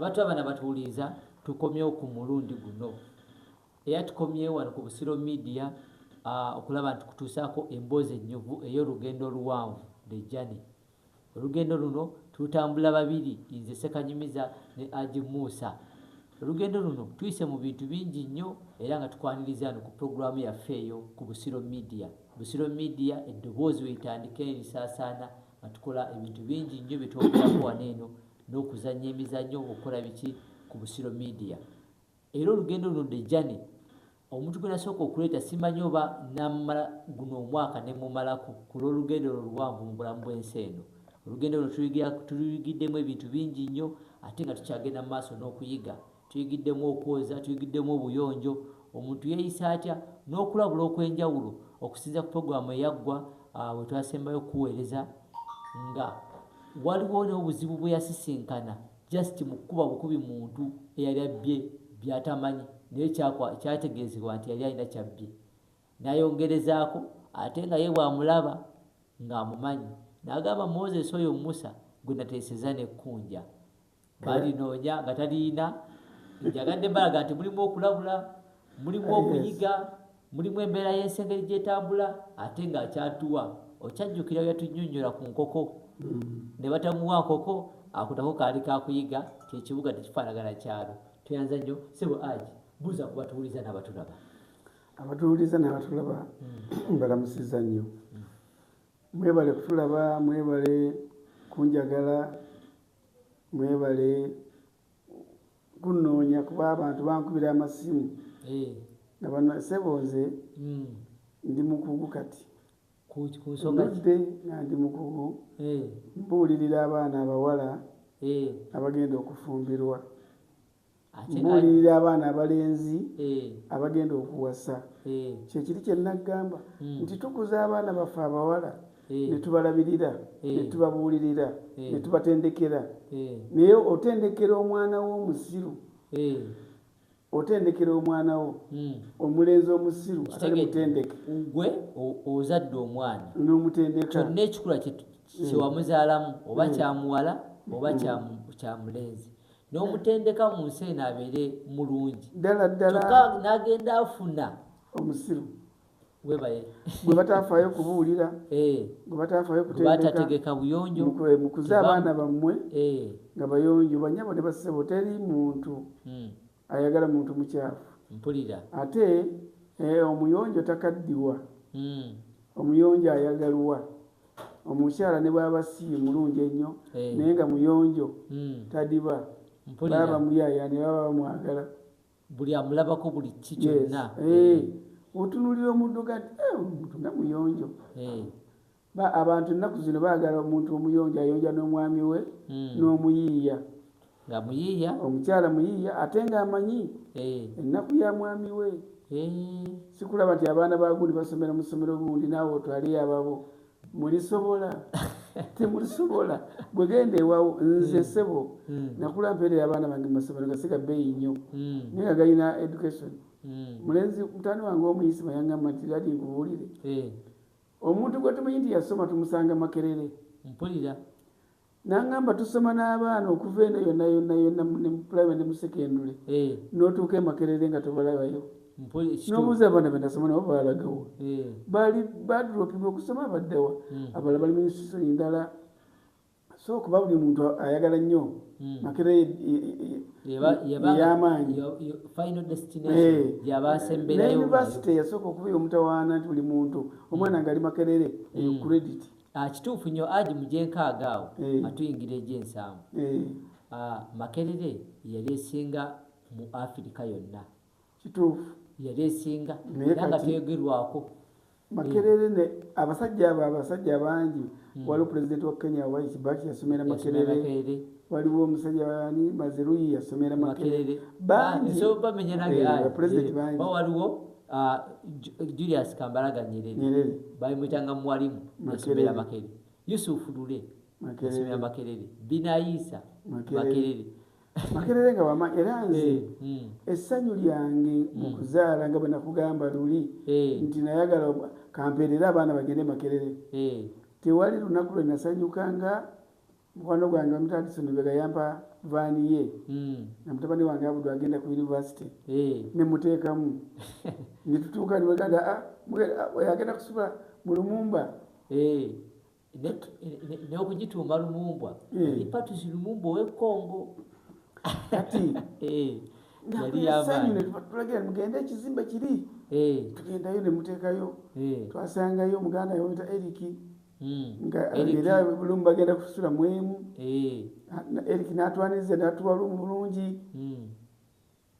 abantu abana batuwuliriza tukomyewo ku mulundi guno era tukomyewo wano ku Busiro Media okulaba nti kutuusaako emboozi ennyuvu ey'olugendo oluwanvu the journey. Olugendo luno tutambula babiri, nze Ssekanyumiza ne Haji Musa. Olugendo luno tuyise mu bintu bingi nnyo era nga tukwaniriza wano ku puroguramu yaffe eyo ku Busiro Media. Busiro Media eddoboozi weetandika erisaasaana nga tukola ebintu bingi nnyo byetwogerako wano eno n'okuzannya emizannyo okukola biki ku Busiro Media. Era olugendo luno the journey omuntu gwe nasooka okuleeta simanyi oba namumala guno omwaka ne mumalako ku lw'olugendo luwanvu mu bulamu bw'ensi eno. Olugendo luno tuliyigiddemu ebintu bingi nnyo ate nga tukyagenda mu maaso n'okuyiga. Tuyigiddemu okwoza, tuyigiddemu obuyonjo, omuntu yeeyisa atya n'okulabula okw'enjawulo okusinza ku puroguramu eyaggwa bwe twasembayo kuweereza nga waliwo n'obuzibu bwe yasisinkana just mu kkuba bukubi muntu eyali abbye by'atamanyi naye kyategeezebwa nti yali alina kyabbye. N'ayongerezaako ate nga ye bw'amulaba ng'amumanyi. N'agamba Moses oyo Musa gwe nateeseza n'ekkunja. Balinoonya nga taliina, njagadde balaga nti mulimu okulabula, mulimu okuyiga, mulimu embeera y'ensi engeri gy'etambula ate ng'akyatuwa. Okyajjukira yatunnyonnyola ku nkoko ne batamuwa nkoko akutako kaali kakuyiga kyekibuga tekifaanagana kyalo. Tuyanza nnyo Ssebo Haji buuza ku batuwuliza n'abatulaba. Abatuwuliza n'abatulaba mbalamusizza nnyo. Mwebale kutulaba, mwebale kunjagala, mwebale kunnoonya kuba abantu bankubira amasimu. Nga bano Ssebo nze ndi mukugu kati. Ndudde nga ndi mukugu mbuulirira abaana abawala abagenda okufumbirwa. Mbuulirira abaana abalenzi abagenda okuwasa. Kyekiri kye nagamba nti tukuza abaana baffe abawala ne tubalabirira ne tubabuulirira ne tubatendekera. Naye otendekera omwana w'omusiru, otendekera omwana wo omulenzi omusiru atali mutendeke. Gwe ozadde omwana n'omutendeka kyonna ekikula kyewamuzaalamu oba kyamuwala oba kyamulenzi n'omutendeka mu nsi eno abeere mulungi ddala ddala kyokka n'agenda afuna omusiru webaye gwe batafaayo kubuulira gwe batafaayo batategeka buyonjo mukuze abaana bammwe nga bayonjo banyabo ne Bassebo. Teri muntu ayagala muntu mukyafu. Mpulira ate omuyonjo takaddiwa, omuyonjo ayagalwa. Omukyala ne bw'aba si mulungi ennyo naye nga muyonjo tadiba, baba bamuyaya ne baba bamwagala buli amulabako buli ki kyonna. Otunulira omudduga nti omuntu nga muyonjo. Abantu ennaku zino baagala omuntu omuyonjo ayonja n'omwami we n'omuyiiya. Nga muyiiya omukyala muyiiya ate ng'amanyi ennaku ya mwami we. Sikulaba nti abaana ba gundi basomera mu ssomero gundi naawe otwaleyo ababo. Mulisobola temulisobola. Bwe genda ewawo nze Ssebo nakula mpeerera abaana bange mu masomero gasiga bbeeyi nnyo naye nga galina education. Mulenzi mutani wange omuyisima yangamba nti ladi nkubuulire omuntu gwe tumanyi nti yasoma tumusanga Makerere. Mpulira n'angamba tusoma n'abaana okuva eno yonna yonna ne mu primary ne mu secondary n'otuuka e Makerere nga tobalabayo. N'obuuza abaana be nasoma nabo balagawa bali badropibwa okusoma baddawa abalala bali mu institution ndala. So kuba buli muntu ayagala nnyo Makerere y'amaanyi final destination gy'abasemberayo. University yasooka okubeera omutawaana nti buli muntu omwana ng'ali Makerere eyo credit. Kituufu nnyo Haji mu gyenkaaga awo atuyingira egy'ensanvu. Makerere yali esinga mu Africa yonna. Kituufu yali esinga era nga teyogerwako. Makerere ne abasajja bangi. Waliwo pulezidenti wa Kenya Mwai Kibaki yasomera Makerere. Waliwo omusajja wani Mazeruyi yasomera Makerere. Bangi bamenya nange pulezidenti bangi. Waliwo Julius Kambarage Nyerere bayimuyitanga mwalimu yasomera Makerere. Yusuf Lule yasomera Makerere. Binaisa Makerere. Makerere nga wama era nze essanyu lyange mu kuzaala nga bwe nakugamba luli nti nayagala kampeerera abaana bagende Makerere. Tewali lunaku lwe nasanyukanga mukwano gwange omutandisoni bwe gayampa vaani ye na mutabani wange abudu agenda ku university ne muteekamu ne tutuuka ne bagamba agenda kusula mu Lumumba n'okugituuma Lumumbwa Patrice Lumumba ow'e-Congo kati yali yamanyi ne tulagira mugende ekizimbe kiri tugendayo ne muteekayo twasangayo muganda yawita Eric nga era Lumumba agenda kusula mu emu Eric n'atwaniza n'atuwa lumu bulungi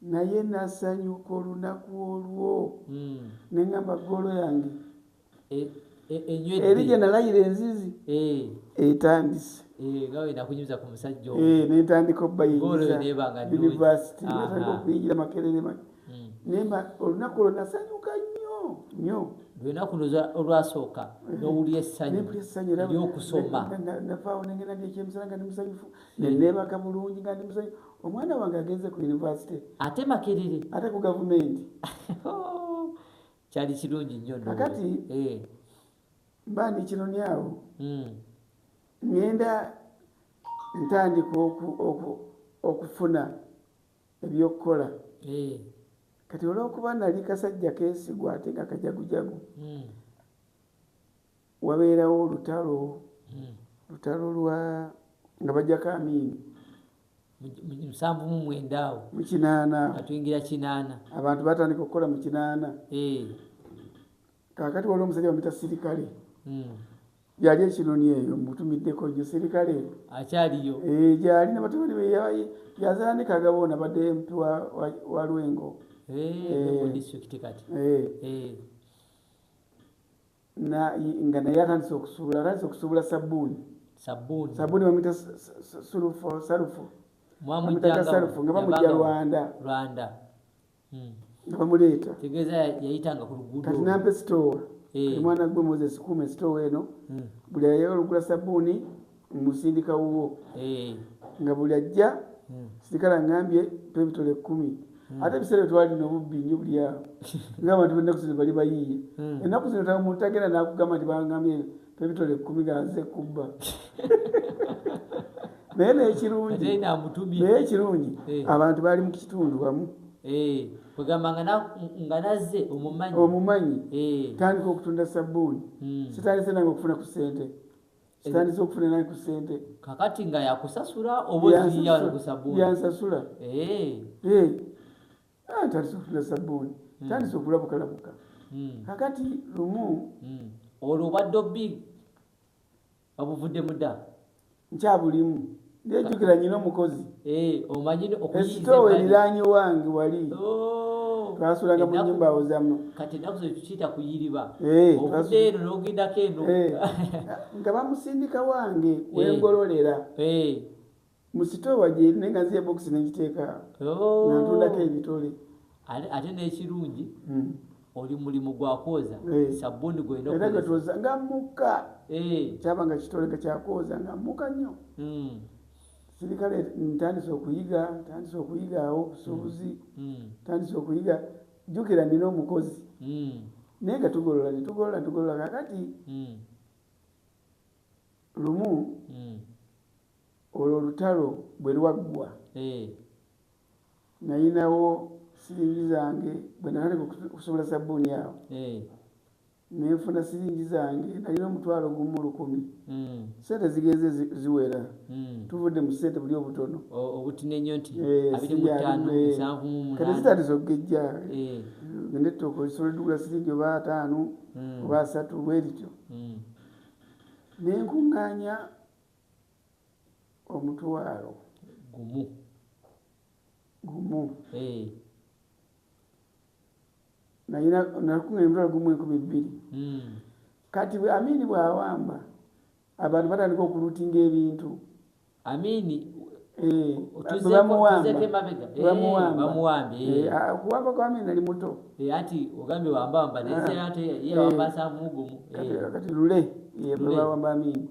naye nasanyuka olunaku olwo ne ngamba ggoolo yange eri gye nalayira enzizi etandise gawe nakunyuza ku musajja n'entandika obbayingiza university n'etandika okuyingira Makerere nemba olunaku olwo nasanyuka nnyo lunaku olwasooka n'owulya essanyu ery'okusoma navaawo nengenda ng'ekyemisana nga ndi musanyufu neneebaka bulungi nga ndi musanyufu omwana wange agenze ku university ate Makerere ate ku gavumenti kyali kirungi nnyo kakati mba ndi Kinoni awo ngenda ntandika okufuna ebyokukola kati olw'okuba nali kasajja keesigwa ate nga kajagujagu wabeerawo olutalo lwa nga bajjako Amini 79 awo mu 8 atuyingira 8 abantu batandika okukola mu 8 kakati waliwo omusajja bamuyita Sirikale yali Ekinoni eyo mutumiddeko nnyo Sirikale akyaliyo gyali ne batabani be yazaanika agabona badde MP wa Lwengo nga naye atandise okusuubula sabbuuni bamuyita salufu nga bamujja Rwanda nga bamuleeta kati nampa esitoowa mwana gwe Moses kuuma esitoowa eno buli ayagala okugula sabbuuni musindika wuwo nga buli ajja Sirikale aŋŋambye mpa ebitole 10 ate ebiseera twalina obubbi nnyo buli awo ng'abantu b'ennaku zino bali bayiiye ennaku zino omuntu agenda n'akugamba nti baŋŋambye mpa ebitole 10 ng'aze kubba naye ekirungi abantu baali mu kitundu wamu kwegamba nga nazze omumanyi tandika okutunda sabbuuni sitandise nange okufuna ku ssente sitandise okufuna nange ku ssente kakati nga yakusasula oba oziyawo ku sabbuuni yansasula tandise okutunda sabbuuni tandise okulabukalabuka kakati lumu olwo obwadde obbi wabuvuddemu dda nkyabulimu ndejjukira nyina omukozi omanyi esitoowa eriraanye wange wali twasulanga mu nnyumba awo zamu kati ennaku zo tukiyita kuyiriba obudde eno n'ogendako eno nga bamusindika wange wengololera mu sitoowa gyeri naye nga nziya ebokisi nengiteeka nantundako ebitole ate n'ekirungi oli mulimu gwa kwoza sabbuuni era gatwoza nga mukka kyaba nga kitole nga kyakwoza nga mukka nnyo Sirikale ntandise okuyiga awo obusuubuzi ntandise okuyiga jjukira nina omukozi naye nga tugolola kakati lumu olwo olutalo bwe lwaggwa nayinawo siringi zange bwe natandika okusobola sabbuuni awo nenfuna siringi zange nalina 1,100 sente zigenze ziwera tuvudde mu sente buli obutono obutine nti 25 kati zitandise okugejja genda ettooka olisobola edugula siringi oba 5 oba 3 bwerityo nenkuŋŋaanya omutwalo gumu nakuŋŋaanya omutwalo gumu 2,000 kati Amini bw'awamba abantu batandika okulutinga ebintu okuwamba kwa Amini nali muto kati lule bawamba Amini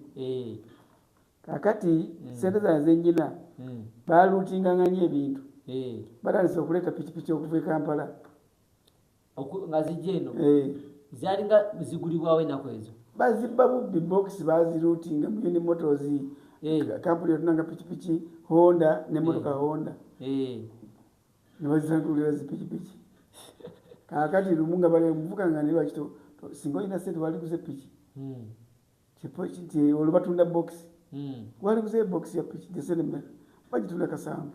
kakati sente zange zennyina balutinganganya ebintu batandise okuleeta pikipiki okuva e Kampala nga zijja eno zalinga zigulibwawo ennaku ezo bazibba bubbi bokisi baziruutinga mu Uni Motors kampuni yatunanga pikipiki Honda n'emmotoka Honda ne bazitangulira zipikipiki kakati lumu nga bali muvuka nga ne lwakito singa olina sente waliguze piki olwo batunda box waliguze box ya piki desene bagitunda kasanvu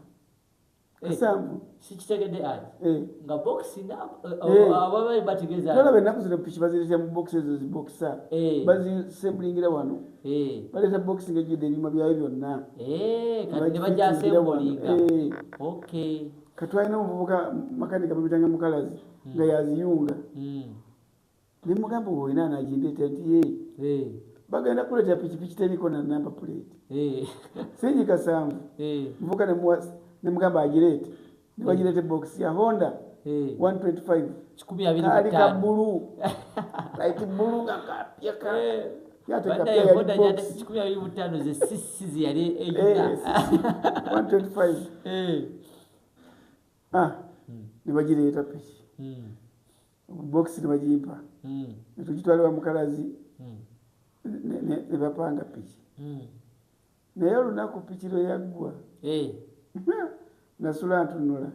sikitegedde ati nga box ababali bategeza tolaba ennaku zino piki bazireeta mu box ezo ziboxa bazisembulingira wano baleeta box ng'ejjudde ebyuma byayo byonna kati ne bajja asembulinga katwalina omuvubuka makanika babitanga mukalazi nga yaziyunga ne mugamba olina anagindeeta nti bagenda kuleeta pikipiki teriko na namba plate singi kasanvu muvuka ne mugamba agireete ne bagireete box ya Honda 125 kali ka bulu light bulu nga kapyaka yateka pia ya box 125 ze sisi yali 125 ne bagireeta piki box ne bagimpa ne tugitwala wa mukalazi ne bapanga piki naye olunaku piki lwe yaggwa nasula ntunula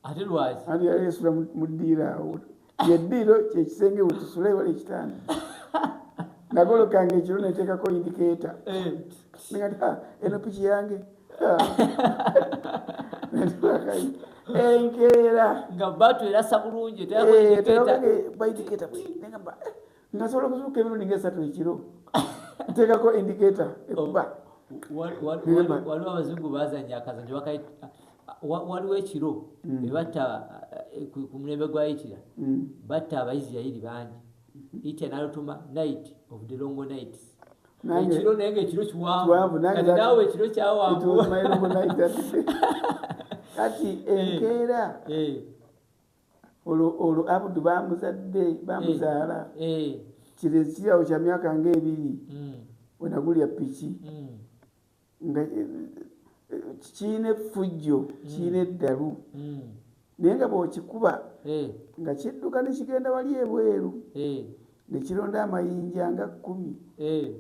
ate lwaki andi yali esula mu ddiiro awo yeddiiro kyekisenge wetusula wala ekitanda nagolokanga ekiro neteekako indikeeta negati eno piki yange enkeera nga batu erasa bulungi baindikeeta negamba ngasobola okuzuuka emirundi ng'esatu ekiro nteekako indikeeta ekuba waliwo abazungu bazanya akazanyo waliwo ekiro ebatta ku mulembe gwa Hitler batta abaisirairi bangi Hitler n'alutuma night of the long nights ekiro naye ngaekiro kiwanvu kati naawe ekiro kyawanvu kati enkeera olwo Abudu bamuzaala kirezi kirawo kya myaka ng'ebiri wenagulya piki nga kiina effujjo kiina eddalu naye nga bw'okikuba nga kidduka ne kigenda wali ebweru ne kironda amayinja nga 10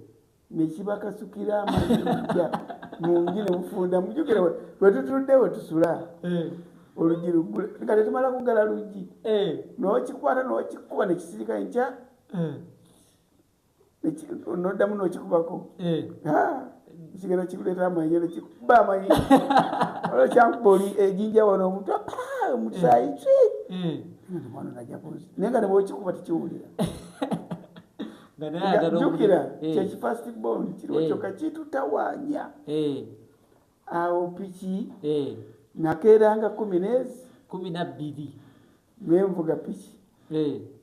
ne kibakasukira amayinja mungi ne mufunda mujjukira wetutudde wetusula oluggi luggule nga tetumala kuggala luggi n'okikwata n'okikuba ne kisirika nkya n'oddamu n'okikubako kigenda kikuleeta amayinja ne kikuba amayinja olwo kyankuboli ejinja wano omuntu omusaayi mwana najabuzi naye nga ne bw'okikuba tekiwulira jjukira kyekifast bond kiriwo kyokka kitutawaanya awo piki nakeeranga 12 nenvuga piki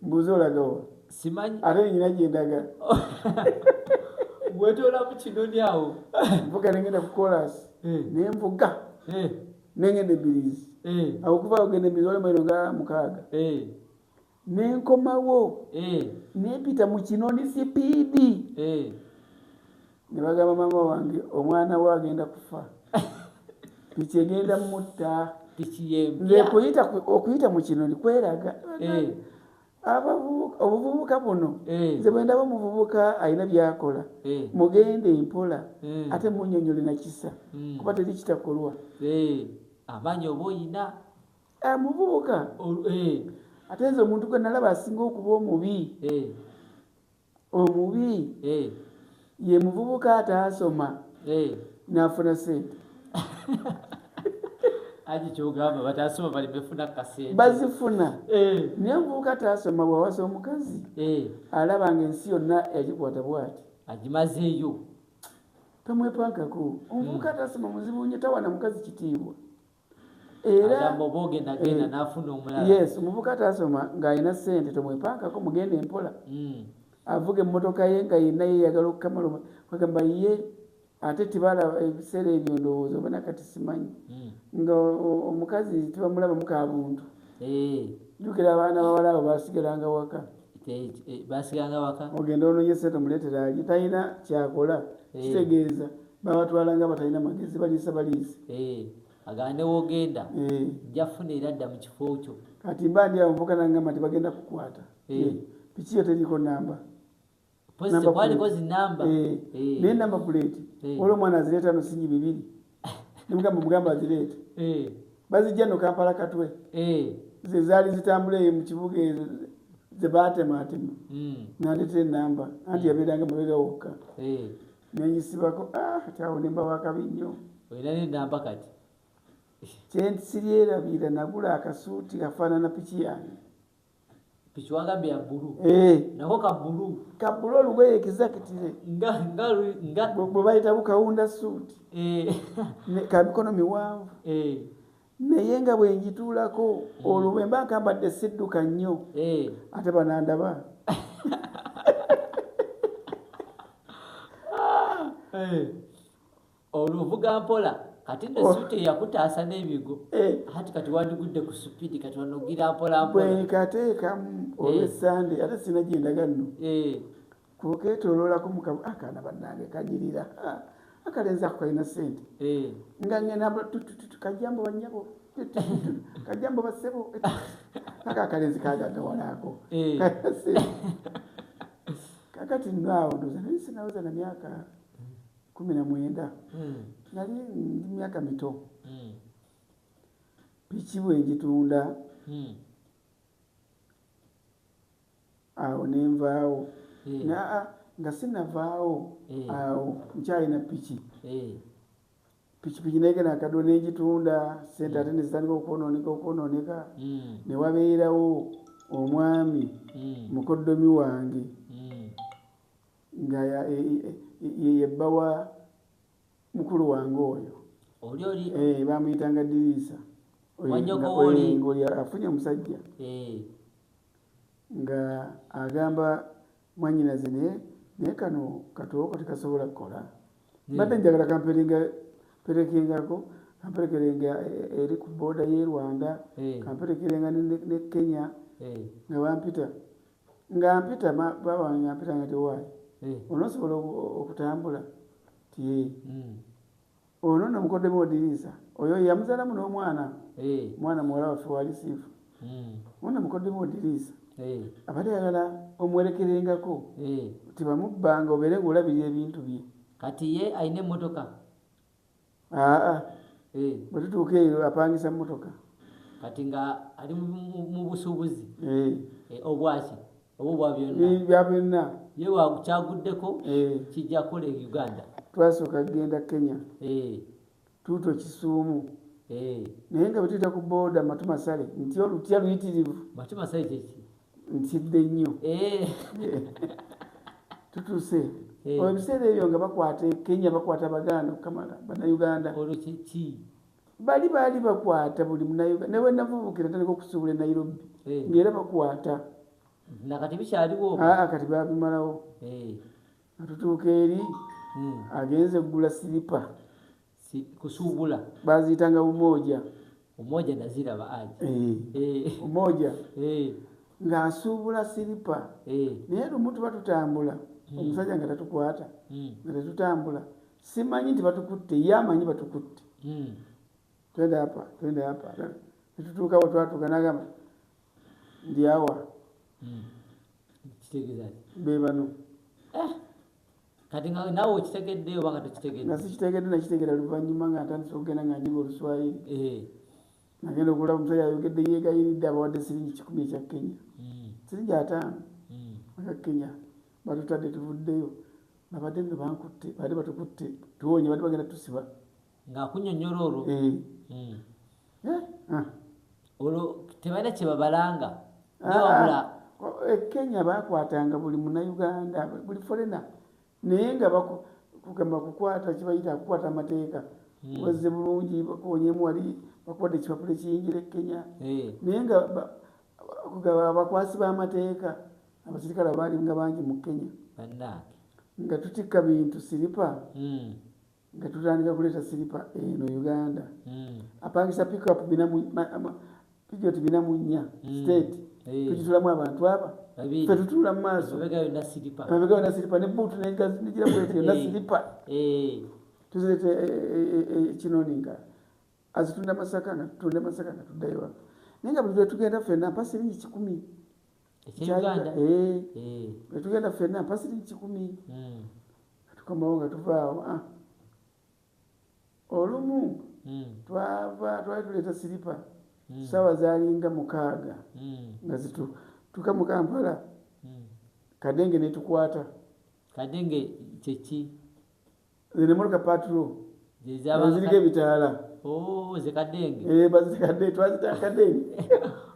mbuuza olagawa simanyi ate nyina gyendaga wetoola mu kinoni awo nvuga nengenda ku kolasi nenvuga nengenda ebirizi awo okuva ogenda ebirizi wali mairo nga 6 nenkomawo nepita mu kinoni sipiidi ne bagamba mama wange omwana we agenda kufa piki egenda mutta nze okuyita mu kinoni kweraga obuvubuka buno nze bwe ndaba omuvubuka alina byakola mugende mpola ate munnyonnyole na kisa kuba teri kitakolwa amanyi oba oyina muvubuka ate nze omuntu gwe nalaba asinga okuba omubi ye muvubuka ataasoma n'afuna sente aji kyogamba batasoma bali befuna kasente bazifuna naye omuvubuka ataasoma bwawasa omukazi alabanga ensi yonna yagikwata bwati agimazeeyo tomwepankako omuvubuka ataasoma muzibu nnyo tawana mukazi kitiibwa era obogendagenda n'afuna omulala yes omuvubuka ataasoma ng'alina sente tomwepankako mugende empola avuga emmotoka ye nga yenna yeyagala okukamaloma kwagamba ye ate tibala ebiseera ebyo ndowooza oba nakati simanyi nga omukazi tibamulaba mukabuntu jjukira abaana bawala abo basigalanga waka ogenda ononye sente omuleetera ali talina kyakola kitegeeza babatwalanga batalina magezi baliisa agande wogenda njafuna era dda mu kifo kyo kati mba ndi abavubuka nangamba nti bagenda kukwata piki yo teriko namba Pozi kwali kozi namba. Ne namba plate. Olwo mwana azileta no singi bibiri. Mugamba azileta. Bazijja no Kampala Katwe. Ze zaali zitambule mu kibuga ezo ze baatemaatema. Nandete namba. Anti yabeeranga mabega wokka. Nenyisibako kati awo nemba wakabi nnyo. Olina ne namba kati. Kyensirabira nagula akasuuti kafaanana piki yange. Piki wagambye ya bbulu. Nako ka bbulu. Ka bbulu olugoye ekizakitire. Bwe bayita bukawunda suuti. Ka mikono miwanvu. Naye nga bwe njituulako olwo bwe mba nkambadde sidduka nnyo. Ate banandaba. Olwo ovuga mpola. Kati ne suuti yakutaasa n'ebigo. Hati kati wandigudde ku supidi kati wanogira mpola. Bwe nkateekamu olw'Essande ate sinagyendaga nno. Kukeetooloolako mukabu akaana bannange kanyirira. Akalenzi ako kalina ssente. Nga ngenda kajjambo bannyabo. Kajjambo bassebo. Akalenzi kaagagawalaako. Kakati nno awo ndoza naye sinaweza na myaka 19. Nali ndi myaka mito. Piki bwe njitunda. Awo nenvaawo. Nga sinavaawo awo nkyalina piki. Pikipiki negenda akaddo negitunda sente ate nezitandika okwonooneka. Ne wabeerawo omwami mukoddomi wange nga yebbawa mukulu wange oyo. Bamuyitanga Diriisa. Ng'oli afunye omusajja nga agamba mwannyinaze naye kano katoko tekasobola kukola. Mbadde njagala kamperekengako kamperekerenga eri ku booda y'e Rwanda, kamperekerenga ne Kenya nga bampita. Nga mpita baba ngampita nga tewaayi. Onosobola okutambula? Tiye. Ono namukoddemu Diriisa. Oyo yamuzaalamu n'omwana. Mwana muwala waffe wali Siifu. Ono namukoddemu Diriisa. Abadde ayagala omwerekerengako. Tebamubbanga obeere ng'olabirira ebintu bye. Kati ye alina emmotoka? Bwe tutuuka eyo apangisa mmotoka. Kati nga ali mu busuubuzi? Obwaki? Oba obwa byonna? Bya byonna. Ye kyaguddeko kijja kukola e Uganda. Twasooka kugenda Kenya. Tuuto Kisuumu. Naye nga bwe tuyita ku booda Matumasale nti olutya luyitirivu. Matumasale kyeki? Ntidde nnyo. Tutuuse. Ebiseera ebyo nga bakwata Kenya bakwata Baganda okukamala Bannayuganda. Olwo ki? Baali bakwata buli Munnayuganda. Ne bwe navubukira tandika okusuubula e Nairobi ng'era bakwata. Nakati bikyaliwo? Kati babimalawo. Atutuuka eri agenze kugula siripa. Kusuubula? Baziyitanga Umoja. Umoja naziraba aje. Umoja. Ng'asuubula siripa. Naye lumu tuba tutambula. Omusajja nga tatukwata. Nga tetutambula. Simanyi nti batukutte, ye amanyi batukutte. Twende apa. Netutuuka we twatuuka n'agamba ndi awa. Kitegeeza be bano. Kati nga naawe okitegedde oba nga tokitegedde? Nga sikitegedde, nakitegeera luvannyuma nga ntandise okugenda nga njiga Oluswayiri. Nagenda okulaba omusajja ayogedde yeegayiridde abawadde siringi 10 ekya Kenya. Siringi 5 aka Kenya. Batutadde tuvuddeyo. Babadde nno bankutte, baali batukutte tuwonye, baali bagenda tusiba. Ng'akunnyonnyola olwo? Olwo tebalina kye babalanga? Kenya bakwatanga buli Munnayuganda, buli forena. Naye nga kugamba kukwata kibayita kukwata amateeka. Wazze bulungi bakuwonyemu wali bakuwadde ekipapula ekiyingira e Kenya. Naye nga abakwasi b'amateeka abasirikale baali nga bangi mu Kenya. Nga tutikka bintu siripa. Nga tutandika kuleeta siripa eno Uganda. Apangisa pickup Peugeot 4 state. Tugitulamu abantu aba. Ffe tutuula mu maaso. Amabega yonna siripa ne buutu negira bwetyo yonna siripa. Tuzireete kinoninga. Azitunda Masaka nga tutunda Masaka nga tuddayo. Naye nga buli lwe tugenda ffenna mpa siringi 10. Uganda tugenda ffenna mpasiringi 10 tukomawo nga tuvaawo olumu twali tuleeta siripa ssaawa zaalinga 6 nga zituuka mu Kampala Kadenge netukwata. Kadenge kyeki? Zinemotoka patro ziriko ebitaala. Ze Kadenge. Bazita Kadenge, twazita Kadenge.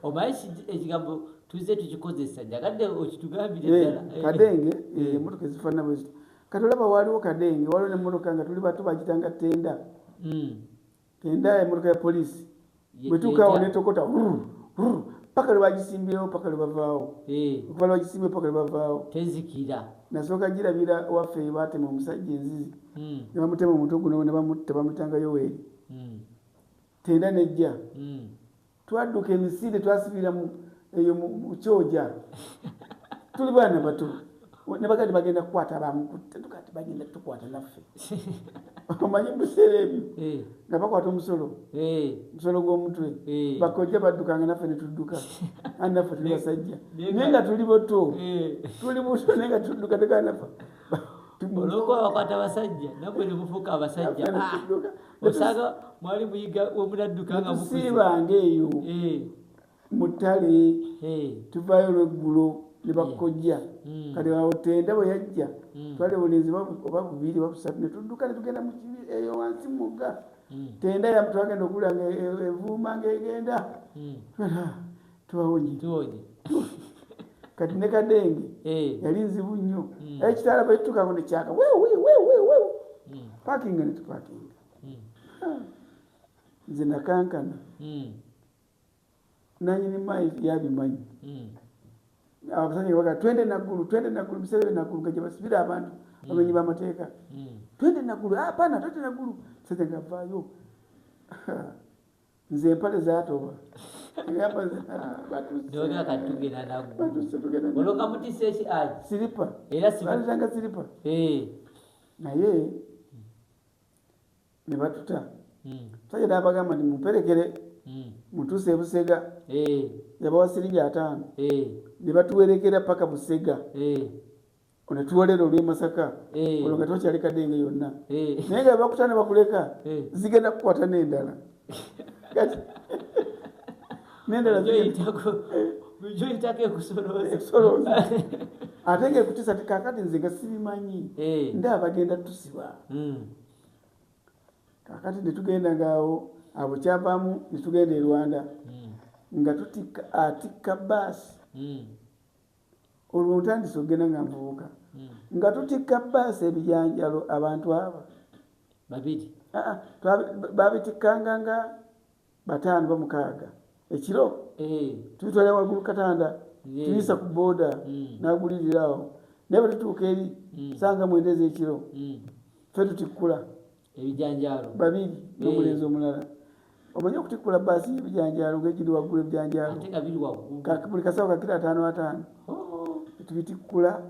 Omanyi ekigambo tuze tukikozesa njagadde okitugambire ddala. Kadenge emmotoka ezifaanana bwe ziti. Kati olaba waaliwo Kadenge, waliwo n'emmotoka nga tuli bato bagitanga Tenda. Tenda emmotoka ya poliisi. Bwe tuukaawo netokota paka lwe bagisimbyewo paka lwe bavaawo. Okuva lwe bagisimbyewo paka lwe bavaawo. Tezikira. Nasooka girabira waffe baatema omusajja enzizi. Ne bamutema omutwe guno ne bamutta bamutanga Yoweri. Tenda nejja. Twadduka emisinde twasibira eyo mu Kyoja. Tuli baana bato. Ne bagati bagenda kukwata bamukutte tukati bagenda tukwata naffe. Omanyi mubiseera ebyo nga bakwata omusolo gw'omutwe bakojja baddukanga naffe ne tudduka ani naffe tuli basajja naye nga tuli boto naye nga tudduka tekanafa olwokuba bakwata basajja nabwe ne mufuuka abasajja osanga mwali muyiga wemunadduka nga tusiibanga eyo mu ttale tuvaayo olweggulo ne bakojja kati awo Tenda bwe yajja twali obulenzi oba bubiri oba busatu ne tudduka ne tugenda mu kibi eyo wansi mu mugga Tenda twagenda okuwulira nga evuuma ng'egenda tubawonye kati ne Kadenge yali nzibu nnyo ekitaala bwe tutukako ne kyaka paakinga ne tupaakinga nze nakankana nanyini mayi yabimanyi abasajja baga twende naggulu biseera naggulu nga gye basibira abantu bamenyi b'amateeka twende naggulu hapana twende naggulu sajja ngavaayo nze empale zaatoba siripa naye ne batuta sajja n'abagamba nti mumperekere mutuuse e Busega yabawa siringi 5 ne batuwerekera paka Busega ne tuwolera olw'e Masaka olwo nga tokyali Kadenge yonna naye nga bakuta ne bakuleka zigenda kukwata n'endala n'endala zoyitako ekusoloza ate nga ekutisa kakati nze nga sibimanyi ndaba bagenda tusiba kakati ne tugenda ngaawo abo kyavaamu ne tugenda e Rwanda nga atikka baasi olwo ntandise okugenda nga nvubuka nga tutikka baasi ebijanjalo abantu aba babiri babitikkanga nga 5 ba 6 ekiro tubitwalira waggulu Katanda tuyisa ku booda n'agulirirawo naye bwe tutuuka eri sanga 9 ez'ekiro ffe tutikkula ebijanjalo babiri n'omulenzi omulala omanyi okutikkula baasi y'ebijanjalo ng'egiri waggulu ebijanjalo buli kasawo kakira 5 tubitikkula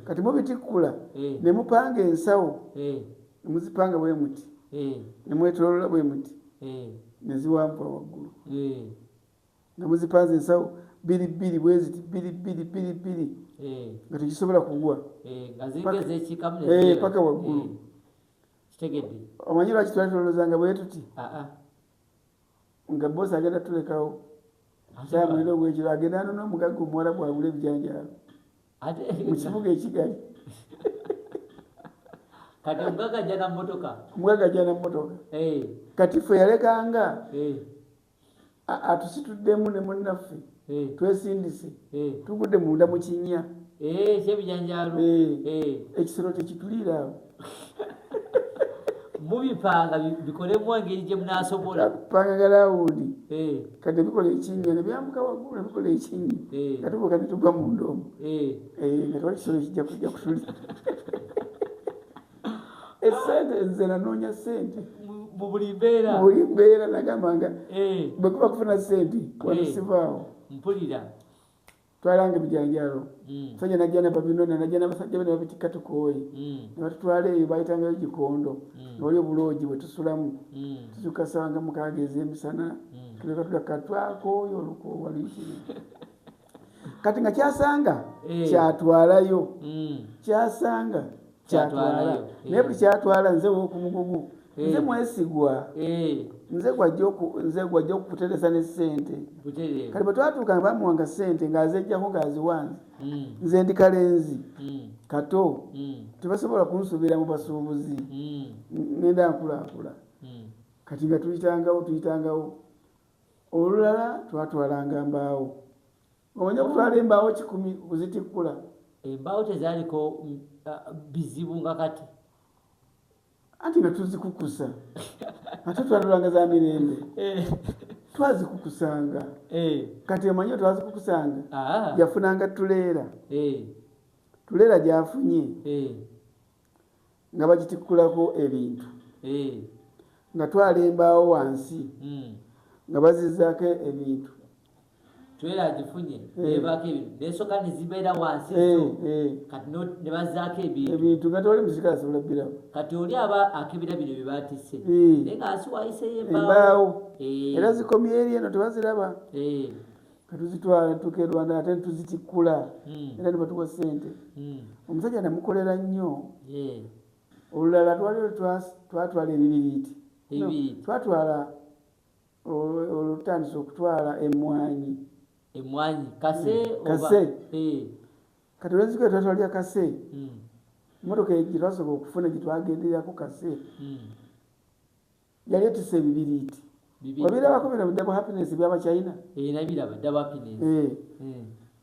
kati mubitikkula ne mupanga ensawo ne muzipanga bwe muti ne mwetoloola bwe muti ne ziwampa waggulu nga muzipanze ensawo 2 bwe ziti 2 nga tekisobola kugwa paka waggulu. Omanyi lwaki twatoloozanga bwe tuti nga bosi agenda tulekawo saa mwenda ogw'ekiro agenda anona omugagga omuwala bwagula ebijanjalo mu kibuga ekigali kati omugagga ajja na mmotoka kati ffe yalekanga atusituddemu ne munnaffe twesindise tugudde munda mu kinnya kyebijanjalo ekisolo tekituliira awo mubipanga bikolemu engeri gye munaasobola panga galawundi kati bikola ekinnya ne byambuka waggulu bikola ekinnya katubuka ne tugwa mu ndoomo nga tewali kisolo kijja kujja kutulira esente nze nanoonya sente mu buli mbeera nagambanga bwe kuba kufuna sente wano sivaawo mpulira twalanga ebijanjalo sajja najja nababinona najja n'abasajja bane babitikka tukooye ne batutwala eyo bayitangayo gikondo newali obuloogi bwe tusulamu tutukasanga 6 ez'emisana tuleka tulaka twakooye olukoowa luyitire kati nga kyasanga kyatwalayo kyasanga kyatwala naye buli kyatwala nze wokumugugu nze mwesigwa nze gwajja okukuteresa ne ssente kati bwe twatuuka bamuwanga ssente ng'azejjako ng'aziwanze nze ndi kalenzi kato tebasobola kunsuubira mu basuubuzi ngenda nkulakula kati nga tuyitangawo olulala twatwalanga mbaawo omanye okutwala embaawo 10 kuzitikkula embaawo tezaaliko bizibu nga kati anti nga tuzikukusa ate twatulanga za mirembe twazikukusanga kati omanye twazikukusanga yafunanga tuleera gyafunye nga bagitikkulako ebintu nga twala embaawo wansi nga bazizaako ebintu tulera agifunye nebaako ebintu nesoka nezibeera wansi kati nebazaako ebintu nga toli musika asobola bbirawo kati oli aba akebera bino byebatise naye nga asi wayiseyo embaawo era zikomye eri eno tebaziraba katuzitwala tutuuka e Rwanda ate tuzitikkula era nebatuwa ssente omusajja namukolera nnyo olulala twaliwo twatwala ebibiriiti twatwala olutandisa okutwala emmwanyi kase kati olwenziko twatwalya kase emotoka gyetwasooka okufuna gyetwagenderako kase yali etisa ebibiriiti wabirabako bino Double Happiness byabachina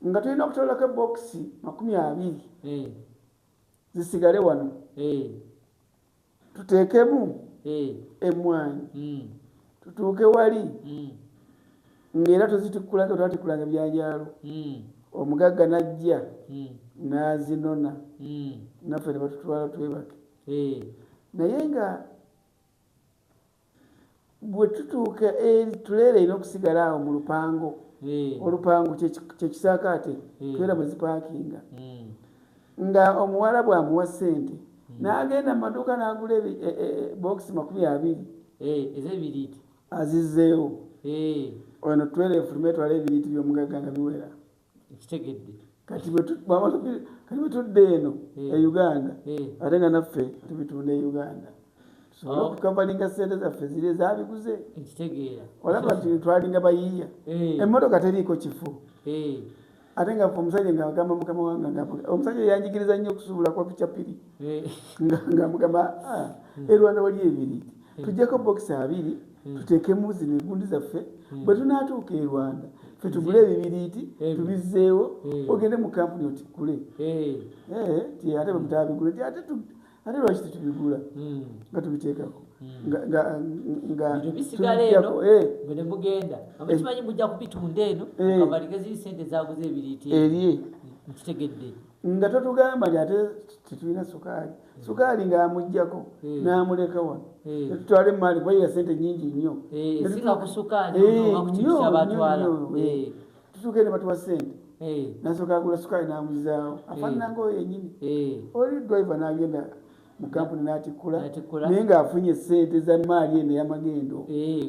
nga tulina okutolako ebokisi 20 zisigale wano tuteekemu emmwanyi tutuuke wali ng'era tuzitikkulanga twatikkulanga byanjalo omugagga najja n'azinona naffe ne batutwala twebake naye nga bwe tutuuka eri tuleera erina okusigala awo mu lupango olupango kyekisaakaate twera bwe zipaakinga nga omuwala bw'amuwa ssente n'agenda mu maduuka n'agula bokisi 20 ez'ebiriiti azizzeewo ono twera efuluma etwala ebiriiti by'omugagga nga biwera kitegedde kati bwe tudde eno e Uganda ate nga naffe tubitunda e Uganda tusobola okukavalinga ssente zaffe ziri ezabiguze olaba nti twalinga bayiiya emmotoka teriiko kifo ate nga omusajja ng'agamba mukama wange omusajja yanjigiriza nnyo okusuubula kwa pichapiri nga mugamba e Rwanda wali ebiriiti tujjako bokisi 2 tuteekemu zino engundi zaffe bwe tunaatuuka e Rwanda ffe tugule ebibiriiti tubizzeewo ogende mu kampuni otikkule ti ate bwe mutabigule ti ate lwaki tetubigula nga tubiteekako bisigala eno bwe ne mugenda abakimanyi mujja kubitunda eno kabalike ziri ssente zaguze ebiriiti erye nkitegedde nga totugamba nti ate tetulina sukaali ng'amuggyako n'amuleka wano tetutwala emaali kubayiga ssente nnyingi nnyo esinga ku sukaali oba ku kintu kyabatwala tutuuke ne batuwa ssente nasooka agula sukaali n'amuzaawo afaanana ng'oyo yennyini oli driver n'agenda mu kampuni n'atikkula naye ng'afunye ssente za maali eno ey'amagendo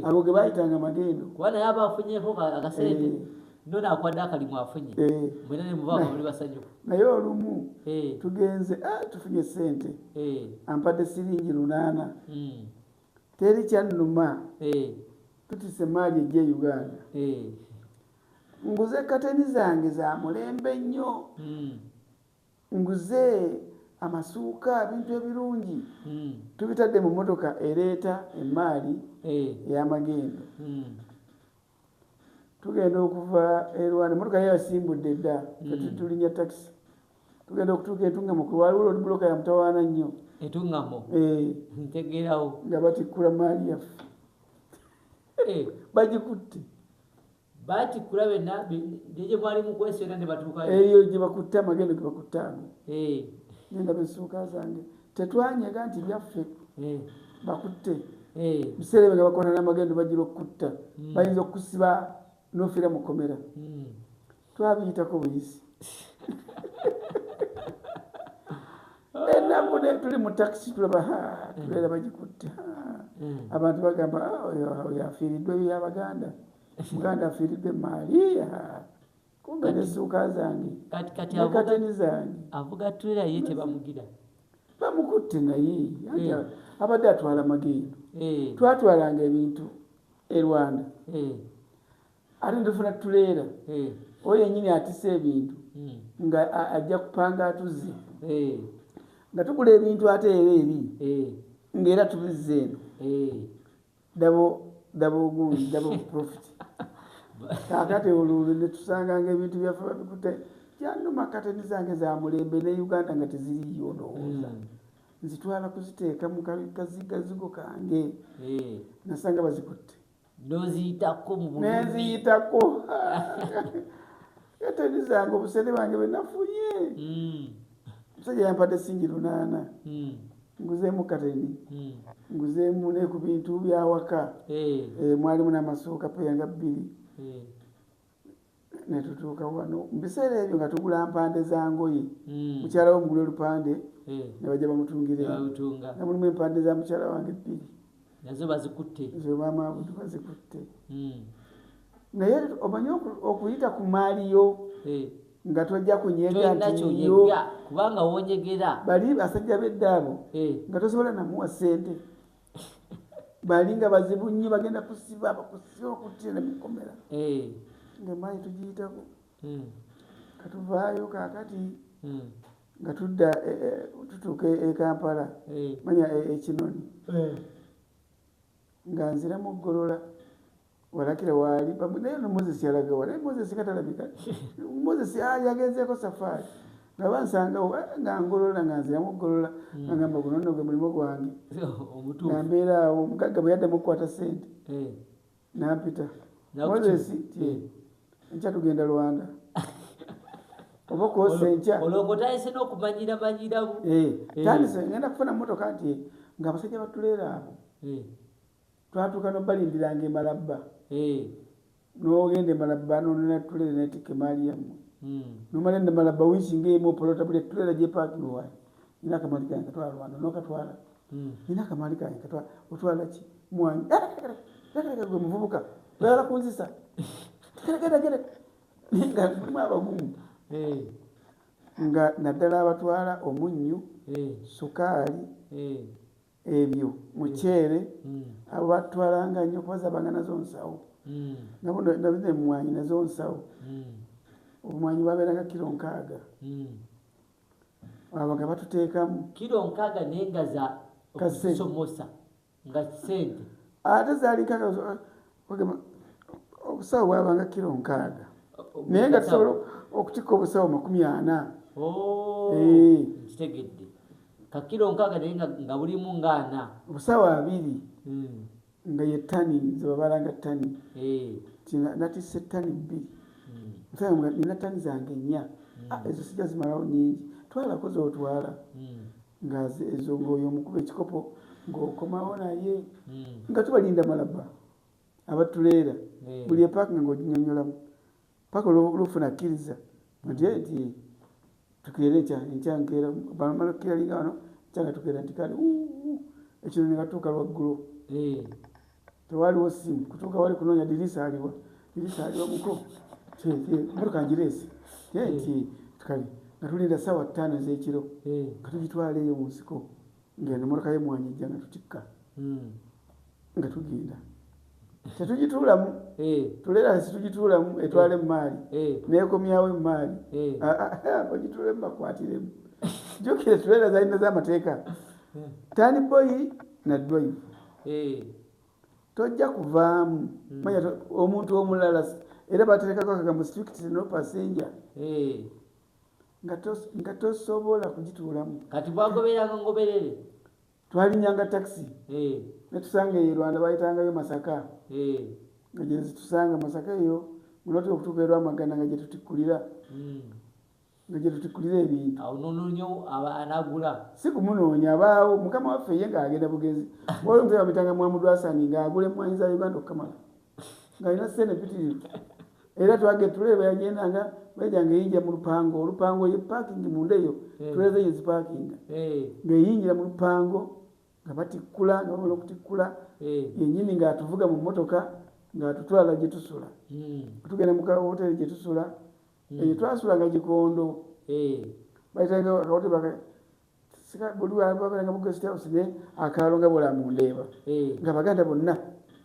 ago ge baayitanga magendo kuba naye aba afunyeko akasente nona akwadde akalimu afunye mwena ne mubaako muli basanyufu naye olumu tugenze tufunye ssente ampadde siringi 8 teri kyannuma tutise maali ejja e Uganda nguze kateni zange za mulembe nnyo nguze amasuuka bintu ebirungi tubitadde mu motoka ereeta emaali ey'amagendo tugenda okuva e Rwanda motoka yasimbudde dda tulinya taxi tugenda okutuuka Etungamo ku waliwo road block ya mutawaana nnyo Etungamo ntegeerawo nga batikkula maali yaffe bagikutte batikkula benna gye mwali mu kwesera ne batuukayo eyo gye bakutte amagendo ge bakutte ago nenda besuuka zange tetwanyega nti byaffe bakutte biseera bye nga bakwata n'amagendo bagira okutta bayinza okusiba n'ofiira mu kkomera twabiyitako buyisi ennaku tuli mu takisi tulaba tubeera bagikutte abantu bagamba oyo afiiriddwe byabaganda muganda afiiriddwe emaali kumbe nesuuka zange kati nekateni zange avuga trailer ye tebamugira bamukutte naye abadde atwala magendo twatwalanga ebintu e Rwanda ate ndifuna tuleera oyo yennyini atisa ebintu nga ajja kupanga atuzze nga tugula ebintu ate era eri ng'era tubizze eno double profit kaakati olwo ne tusanganga ebintu byaffe babikutte kyannuma kateni zange za mulembe ne Uganda nga teziriyo ndowooza nzitwala kuziteeka mu kazigazigo kange nasanga bazikutte nenziyitako kateni zange obusene bange benafunye musajja yampadde singi 8 nguzeemu kateni nguzeemu ne ku bintu byawaka mwalimu n'amasuuka peyanga 2 netutuuka wano mubiseera ebyo nga tugula mpande za ngoye mukyala wo mugula olupande ne bajja bamutungira nga mulimu empande za mukyala wange 2 nazo bazikutte zo maama abudu bazikutte naye omanyi okuyita ku maaliyo nga tojja kunyega ntiyo kubanga wonyegera bali basajja beddaabo nga tosobola namuwa ssente bali nga bazibu nnyo bagenda kusiba bakusiba okuttira nemikomera nga mayi tugiyitako katuvaayo kaakati nga tudda tutuuka e Kampala manya ekinoni nga nziramu oggolola walakira waali naye no Moses yalaga wala Moses katalabika Moses yagenzeeko safaari nga bansangawo nga ngolola nga nziramu oggolola nga ngamba guno nno gwe mulimo gwange nga mbeera awo omugagga bwe yaddamu okukwata ssente nampita Moses enkya tugenda Rwanda oba kwosa enkya olwogotayise n'okumanyiramu tandise ngenda kufuna motoka nti nga abasajja batuleera abo twatuuka nobalindiranga emalabba n'ogenda emalabba nonena tuleera netikka emaali yammwe nomala enda malabba wiiki ng'emu opolota buli tuleera gyepaakingi waayo nina akamaali kange katwala Rwanda nokatwala nina akamaali kange katwala otwala ki mwanyi gwe muvubuka oyala kunzisa gere nga mulimu abagumu nga naddala abatwala omunnyu sukaali ebyo muceere abo batwalanga nnyo kuba zabanga nazo nsawo nabone emwanyi nazo nsawo omwanyi babeeranga kilo 6 abo nga batuteekamu kilo 6 naye nga za okusomosa nga sente ate zaali nkaga obusawo bwabanga kilo 6 naye nga tusobola okutikka obusawo 40 kitegedde kakilo 6 naye nga bulimu nga 4 obusawo 2 nga ye ttani zebabalanga ttani natisse ttani 2 nina ttani zange 4 ezo sijja zimalawo nyingi twalako zotwala nga ezo ng'oyo omukuba ekikopo ng'okomawo naye nga tubalinda malaba abatuleera buli epaakinga ng'oginyonyolamu paka olufuna akkiriza nti tukeera enkyankeera bamala okukiralinga wano kyanga tukeera nti kale ekino negatuuka lwaggulo tewaliwo simu kutuuka wali kunoonya dirisa aliwa muko motoka ngireese nti kale nga tulinda ssaawa 5 ez'ekiro nga tugitwala eyo mu nsiko ngeno motoka y'emwanyi ejja nga tutikka nga tugenda tetugituulamu tuleera situgituulamu etwala emaali neekomyawo emaali bagituulemu bakwatiremu jukire tuleera zalina z'amateeka tani boyi na drive tojja kuvaamu manya omuntu omulala era baterekako akagambo strict no passenger nga tosobola kugituulamu kati bwagoberanga ngoberere twalinyanga taxi netusanga eyo Rwanda bayitangayo Masaka nga gye zitusanga Masaka eyo munoti okutuuka erwamagana nga gyetutikkulira ebintu awo nononyo anagula si kumunoonya abaawo mukama waffe ye ng'agenda bugenzi wali omuze bamitanga Muhammadu Hassan ng'agula emmwanyi za Uganda okukamala ng'alina ssente mpitirivu era twage tuleera bayagendanga bayajanga eyingira mu olupango ye paakingi munda eyo tuleera zeyo zipaakinga ng'eyingira mu lupango nga batikkula nga bamala okutikkula yennyini ng'atuvuga mu mmotoka ng'atutwala gye tusula tugenda mu kahoteri gye tusula twasulanga Gikondo bayitanga akawoti buli babeeranga mu guest house ne akaalo nga bwolamundeeba nga baganda bonna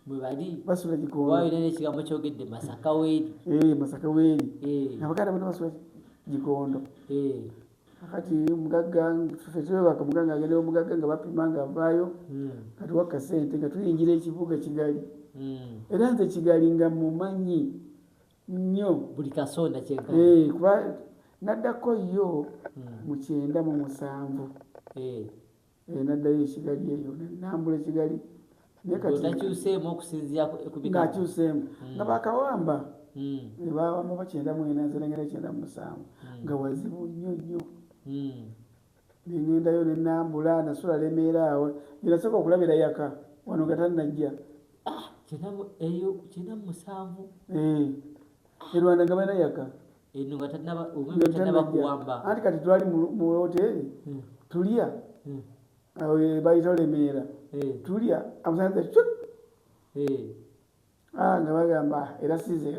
mwebali basula Gikondo wayo n'ekigambo kyogedde Masaka weeri Masaka weeri nga baganda bonna basula Gikondo kakati mugagga ffe tulebaka mugagga agenda omugagga nga bapima nga avaayo kati wakka ssente nga tuyingira ekibuga Kigali era nze Kigali nga mumanyi nnyo buli kasonda kyenka kuba naddako yo mu 97 naddayo Kigali eyo nambula Kigali nakyuseemu okusinziira ngaakyuseemu nga bakawamba bawamba ba 94 nzerengera 97 nga wazibu nnyo nnyo nengendayo nenambula nasula Lemeera awo ginasooka okulabira yaka wano nga tannajja eyo 97 Rwanda nga balina yaka eno nga tannaba kuwamba anti kati twali mu hoteri tulya awo bayita Lemeera tulya amusanze nga bagamba erasize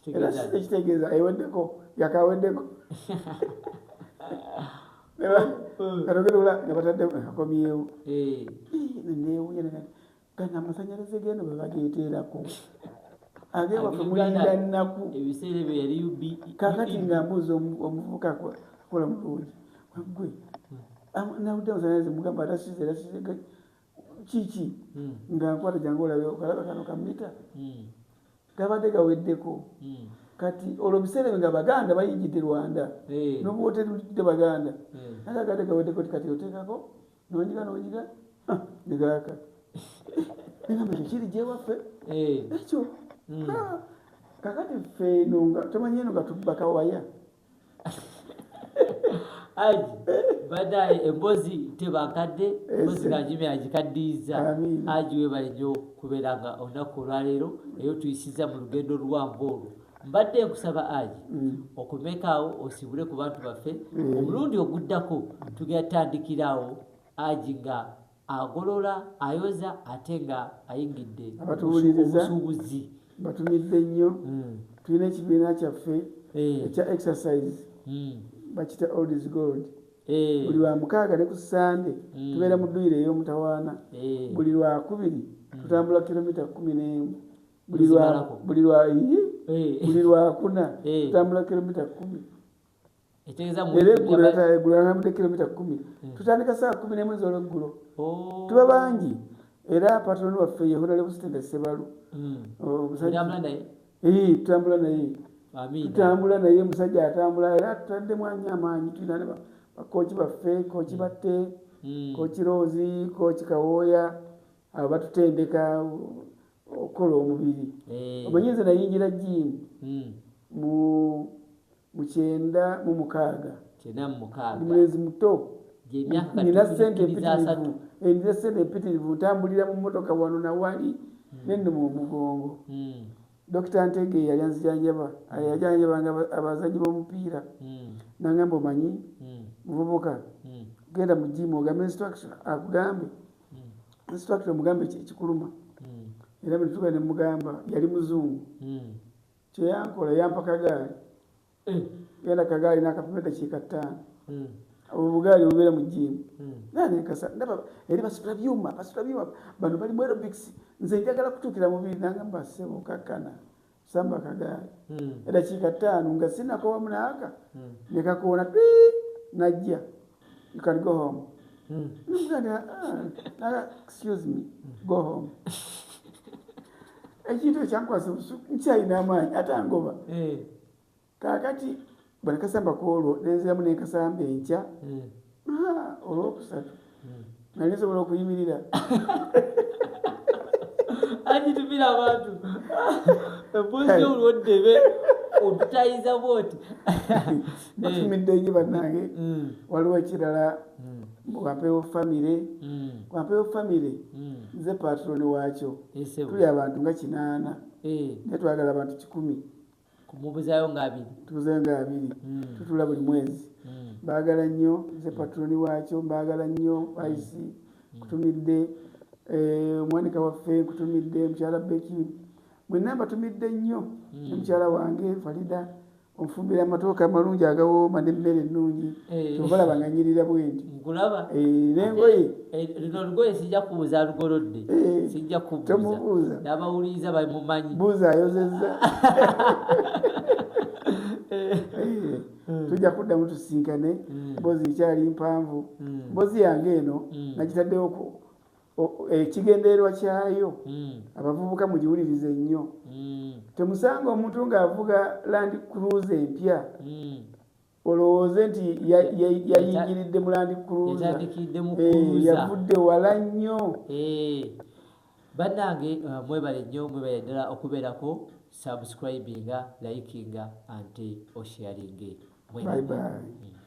kitegeeza eweddeko yakaweddeko katogerula nga batadde akomyewo newunya gana amasanyalaze geno bwe bageeteerako ageewaffe mulinda nnaku ebiseera ebyo yali kakati nga mbuuza omuvubuka akola mulungi gwe nawudde amasanyalaze mugamba erasize kiki nga nkwata jangu olabe okalaba kano kamita gabadde gaweddeko kati olwo biseera nga baganda bayingidde Rwanda n'obuwoteri bulijjidde baganda nagadde gaweddeko kati oteekako nonyiga negaaka negamba ekyo kiri gyewaffe ekyo kakati ffe eno nga tomanyi eno nga tubbakawaya Aji badaye embozi tebankadde embozi kanjime agikaddiza Aji webale nnyo kubeera nga olunaku olwaleero eyo tuyisiza mu lugendo luwanvu olwo mbadde nkusaba Aji okomekaawo osibule ku bantu baffe omulundi oguddako tugenda tandikirawo Aji nga agolola ayoza ate nga ayingidde obusuubuzi batumidde nnyo tulina ekibiina kyaffe ekya exercise bakita Old is Gold buli lwa mukaaga ne ku Sande tubeera mu dduyiro ey'omutawaana buli lwa kubiri tutambula kilomita 11 buli lwa kuna tutambula kilomita 10 era eggulantambudde kilomita 10 tutandika saa 11 ez'olweggulo tuba bangi era patroni waffe ye Honorable Stella Ssebalu tutambula naye musajja atambula era tutaddemu amaanyi tulina ne bakooki baffe kooki batte kooki Rose kooki Kawooya abo batutendeka okukola omubiri omanyi nze nayingira jimu mu 96 ndi mulenzi muto nina ssente empitirivu ntambulira mu mmotoka wano nawali nennuma omugongo Dr. Ntege yali anzijanjaba yajanjabanga abazanyi b'omupiira nangamba omanyi muvubuka genda mu jimu ogambe instruction akugambe instruction omugambe ekikuluma era bwe tutuuka ne mugamba yali muzungu kyeyankola yampa kagaali genda kagaali n'akapima eddakiika 5 obugaali bubeera mu jimu nanenkasa ndaba eri basitula byuma bano bali mu aerobics nze njagala kutuukira mubiri nangamba ssebo kakkana samba kagaali eddakiika 5 nga sinakowamu naaka nekakoona najja you can go home excuse me go home ekintu ekyankwasa obusuku nkyalina amaanyi ate angoba kakati bwanekasamba koolwo nenziramu nenkasamba enkya olwokusatu nali nsobola okuyimirira agitumira abantu embuzi olwoddebe odutayiza bwoti batumidde nnyo bannange waliwo ekirala wampeewo famire nze patroni waakyo tuli abantu nga 8 naye twagala abantu 10 mubuzayo nga 2 tubuzayo nga 2 tutula buli mwezi baagala nnyo nze patroni waakyo mbaagala nnyo kutumidde omwanika waffe kutumidde mukyala Beki mwenna mbatumidde nnyo ne mukyala wange Farida onfumbira amatooke amalungi agawooma n'emmere ennungi tobalaba nga nyirira bwendi nkulaba n'engoye lino olugoye sijja kubuuza alugolodde sijja kubuuza n'abawuliriza bamumanyi buuza ayozezza tujja kuddamu tusinkane mbozi ikyali mpanvu mbozi yange eno nagitaddewo ekigendererwa kyayo abavubuka mugiwulirize nnyo temusanga omuntu ng'avuga Land Cruiser empya olowooze nti yayingiridde mu Land Cruiser yavudde wala nnyo. Bannange mwebale nnyo mwebale ddala okubeerako subscribinga likinga ante osharinge. Bye bye.